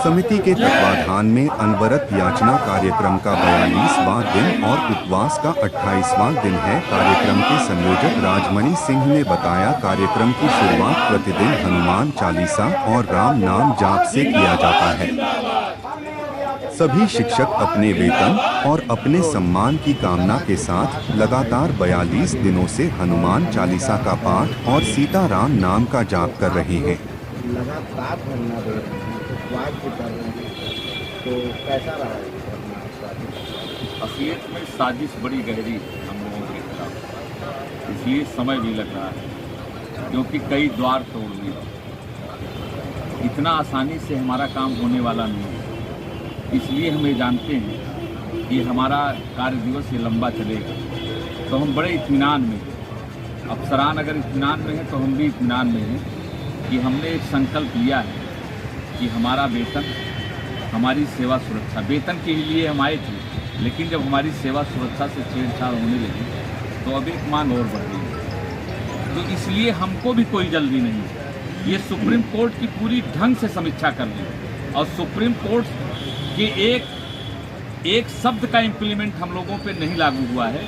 समिति के तत्वाधान में अनवरत याचना कार्यक्रम का 42वां दिन और उपवास का 28वां दिन है। कार्यक्रम के संयोजक राजमणि सिंह ने बताया, कार्यक्रम की शुरुआत प्रतिदिन हनुमान चालीसा और राम नाम जाप से किया जाता है। सभी शिक्षक अपने वेतन और अपने सम्मान की कामना के साथ लगातार 42 दिनों से हनुमान चालीसा का पाठ और सीताराम नाम का जाप कर रहे हैं। लगातार तो कैसा रहा है? असलियत में साजिश बड़ी गहरी हम लोगों के खिलाफ, इसलिए समय भी लग रहा है क्योंकि कई द्वार तोड़ दिए। इतना आसानी से हमारा काम होने वाला नहीं है, इसलिए हम ये जानते हैं कि हमारा कार्य दिवस ये लंबा चलेगा, तो हम बड़े इत्मीनान में हैं। अफसरान अगर इत्मीनान में हैं तो हम भी इत्मीनान में हैं कि हमने एक संकल्प लिया है कि हमारा वेतन, हमारी सेवा सुरक्षा, वेतन के लिए हम आए थे, लेकिन जब हमारी सेवा सुरक्षा से छेड़छाड़ होने लगी तो अब एक मांग और बढ़ गई। तो इसलिए हमको भी कोई जल्दी नहीं है। ये सुप्रीम कोर्ट की पूरी ढंग से समीक्षा कर ली और सुप्रीम कोर्ट के एक शब्द का इम्प्लीमेंट हम लोगों पे नहीं लागू हुआ है।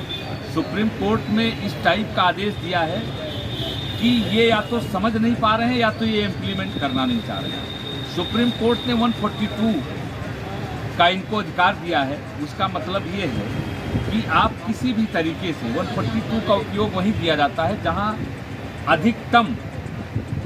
सुप्रीम कोर्ट ने इस टाइप का आदेश दिया है कि ये या तो समझ नहीं पा रहे हैं या तो ये इम्प्लीमेंट करना नहीं चाह रहे हैं। सुप्रीम कोर्ट ने 142 का इनको अधिकार दिया है। उसका मतलब ये है कि आप किसी भी तरीके से 142 का उपयोग वहीं किया जाता है जहां अधिकतम,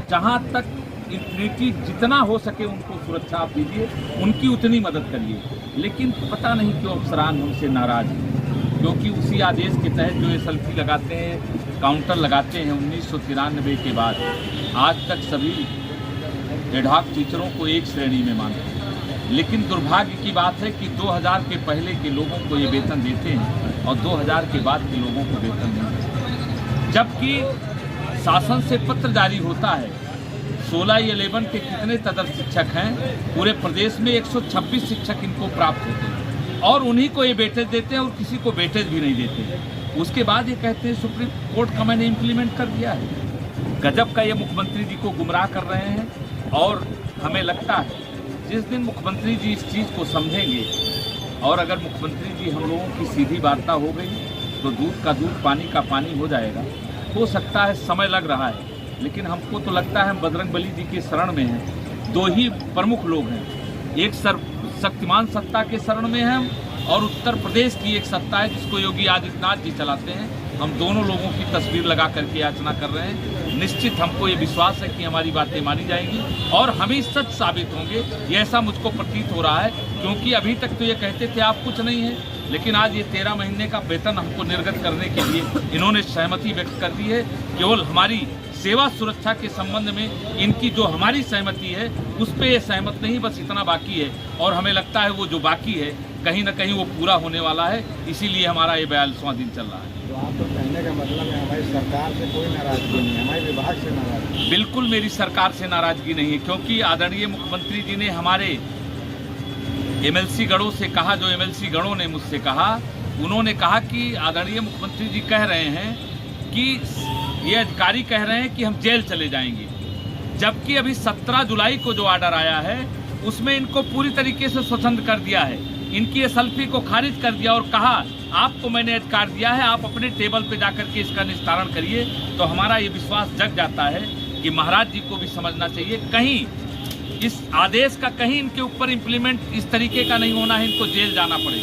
जहां तक इन्फिनिटी जितना हो सके उनको सुरक्षा आप दीजिए, उनकी उतनी मदद करिए। लेकिन पता नहीं क्यों अफसरान हमसे नाराज हैं, क्योंकि उसी आदेश के तहत जो ये सेल्फी लगाते हैं, काउंटर लगाते हैं 1993 के बाद आज तक सभी एडहॉक टीचरों को एक श्रेणी में मानते हैं। लेकिन दुर्भाग्य की बात है कि 2000 के पहले के लोगों को ये वेतन देते हैं और 2000 के बाद के लोगों को वेतन नहीं देते। जबकि शासन से पत्र जारी होता है 16/11 के कितने तदर्थ शिक्षक हैं, पूरे प्रदेश में 126 शिक्षक इनको प्राप्त होते हैं और उन्हीं को ये वेटेज देते हैं और किसी को वेटेज भी नहीं देते। उसके बाद ये कहते हैं सुप्रीम कोर्ट का मैंने इम्प्लीमेंट कर दिया है। गजब का ये मुख्यमंत्री जी को गुमराह कर रहे हैं और हमें लगता है जिस दिन मुख्यमंत्री जी इस चीज़ को समझेंगे और अगर मुख्यमंत्री जी हम लोगों की सीधी वार्ता हो गई तो दूध का दूध, पानी का पानी हो जाएगा। हो सकता है समय लग रहा है, लेकिन हमको तो लगता है हम बजरंगबली जी के शरण में हैं। दो ही प्रमुख लोग हैं, एक शक्तिमान सत्ता के शरण में हैं और उत्तर प्रदेश की एक सत्ता है जिसको योगी आदित्यनाथ जी चलाते हैं। हम दोनों लोगों की तस्वीर लगा करके याचना कर रहे हैं। निश्चित हमको ये विश्वास है कि हमारी बातें मानी जाएंगी और हम ही सच साबित होंगे, ये ऐसा मुझको प्रतीत हो रहा है। क्योंकि अभी तक तो ये कहते थे आप कुछ नहीं है, लेकिन आज ये 13 महीने का वेतन हमको निर्गत करने के लिए इन्होंने सहमति व्यक्त कर दी है। केवल हमारी सेवा सुरक्षा के संबंध में इनकी जो हमारी सहमति है उस पर ये सहमत नहीं, बस इतना बाकी है और हमें लगता है वो जो बाकी है कहीं ना कहीं वो पूरा होने वाला है। इसीलिए हमारा ये 42वां दिन चल रहा है। तो आप तो कहने का मतलब है हमारी सरकार से कोई नाराजगी नहीं है, हमारे विभाग से नाराजगी? बिल्कुल मेरी सरकार से नाराजगी नहीं है, क्योंकि आदरणीय मुख्यमंत्री जी ने हमारे एमएलसी गणों से कहा, जो एमएलसी गणों ने मुझसे कहा, उन्होंने कहा कि आदरणीय मुख्यमंत्री जी कह रहे हैं कि ये अधिकारी कह रहे हैं कि हम जेल चले जाएंगे, जबकि अभी 17 जुलाई को जो ऑर्डर आया है उसमें इनको पूरी तरीके से स्वतंत्र कर दिया है। इनकी एसएलपी को खारिज कर दिया और कहा आपको मैंने अधिकार दिया है, आप अपने टेबल पे जाकर के इसका निस्तारण करिए। तो हमारा ये विश्वास जग जाता है कि महाराज जी को भी समझना चाहिए, कहीं इस आदेश का कहीं इनके ऊपर इम्प्लीमेंट इस तरीके का नहीं होना है, इनको जेल जाना पड़े।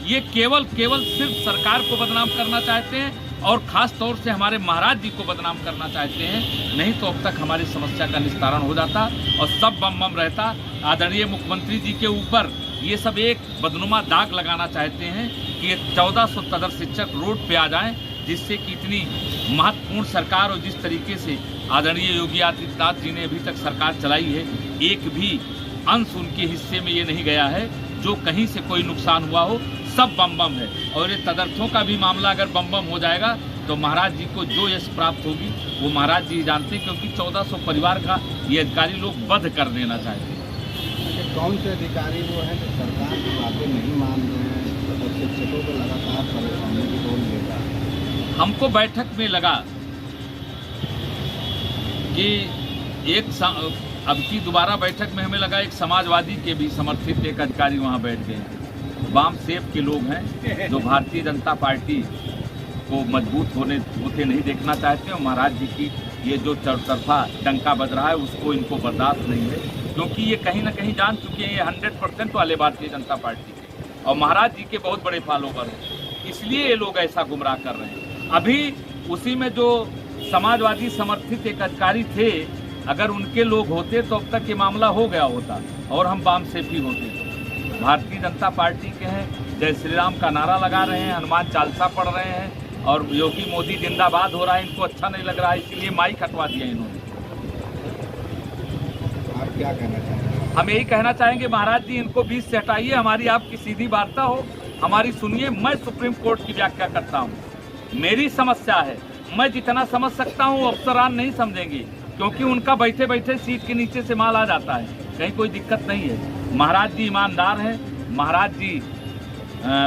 ये केवल सिर्फ सरकार को बदनाम करना चाहते हैं और ख़ास तौर से हमारे महाराज जी को बदनाम करना चाहते हैं। नहीं तो अब तक हमारी समस्या का निस्तारण हो जाता और सब बम बम रहता। आदरणीय मुख्यमंत्री जी के ऊपर ये सब एक बदनुमा दाग लगाना चाहते हैं कि ये 1400 तदर्थ शिक्षक रोड पे आ जाएं, जिससे कि इतनी महत्वपूर्ण सरकार और जिस तरीके से आदरणीय योगी आदित्यनाथ जी ने अभी तक सरकार चलाई है, एक भी अंश उनके हिस्से में ये नहीं गया है जो कहीं से कोई नुकसान हुआ हो। सब बम बम है और ये तदर्थों का भी मामला अगर बम बम हो जाएगा तो महाराज जी को जो यश प्राप्त होगी वो महाराज जी जानते हैं, क्योंकि 1400 परिवार का ये अधिकारी लोग वध कर देना चाहते हैं। कौन से अधिकारी वो हैं जो सरकार की बातें नहीं मान रहे हैं और शिक्षकों को लगातार परेशानी की ओर ले रहा है? हमको बैठक में लगा कि अब की दोबारा बैठक में हमें लगा एक समाजवादी के भी समर्थित एक अधिकारी वहाँ बैठ गए हैं। वाम सेब के लोग हैं जो भारतीय जनता पार्टी को मजबूत होते नहीं देखना चाहते और महाराज जी की ये जो चौतरफा डंका बज रहा है उसको इनको बर्दाश्त नहीं है, क्योंकि ये कहीं ना कहीं जान चुके हैं ये 100% वाले भारतीय जनता पार्टी के और महाराज जी के बहुत बड़े फॉलोवर हैं, इसलिए ये लोग ऐसा गुमराह कर रहे हैं। अभी उसी में जो समाजवादी समर्थित एक अधिकारी थे, अगर उनके लोग होते तो अब तक ये मामला हो गया होता और हम वाम सेफी होते। भारतीय जनता पार्टी के हैं, जय श्री राम का नारा लगा रहे हैं, हनुमान चालीसा पढ़ रहे हैं और योगी मोदी जिंदाबाद हो रहा है, इनको अच्छा नहीं लग रहा है, इसलिए माइक हटवा दिया इन्होंने। आप क्या कहना चाहेंगे? हम यही कहना चाहेंगे महाराज जी इनको बीच से हटाइए, हमारी आपकी सीधी वार्ता हो, हमारी सुनिए। मैं सुप्रीम कोर्ट की व्याख्या करता हूँ, मेरी समस्या है, मैं जितना समझ सकता हूँ अफसरान नहीं समझेंगे, क्योंकि उनका बैठे बैठे सीट के नीचे से माल आ जाता है, कहीं कोई दिक्कत नहीं है। महाराज जी ईमानदार हैं, महाराज जी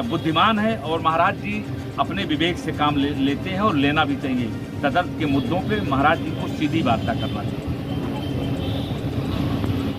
बुद्धिमान है और महाराज जी अपने विवेक से काम लेते हैं और लेना भी चाहिए। तदर्थ के मुद्दों पे महाराज जी को सीधी वार्ता करना चाहिए।